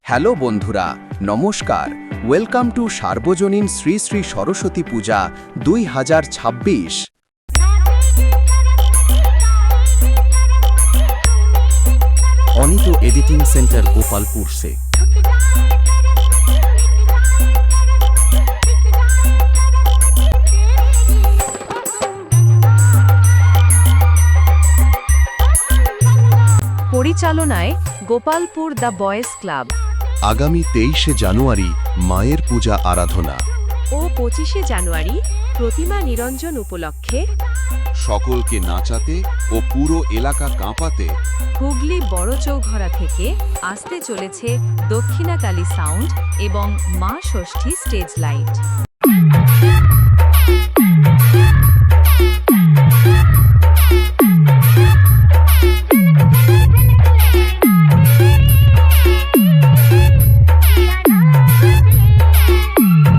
Hello বন্ধুরা, নমস্কার। Welcome to সার্বজনীন শ্রী শ্রী সরস্বতী পূজা 2026। অনিত এডিটিং সেন্টার গোপালপুর से পরিচালনায় গোপালপুর দ্য বয়েজ ক্লাব আগামী 23শে জানুয়ারি মায়ের পূজা আরাধনা ও 25শে জানুয়ারি প্রতিমা নিরঞ্জন উপলক্ষে সকলকে নাচাতে ও পুরো এলাকা কাঁপাতে হুগলি বড় চৌঘরা থেকে আসতে চলেছে দক্ষিণাকালী সাউন্ড এবং মা ষষ্ঠী স্টেজ লাইট।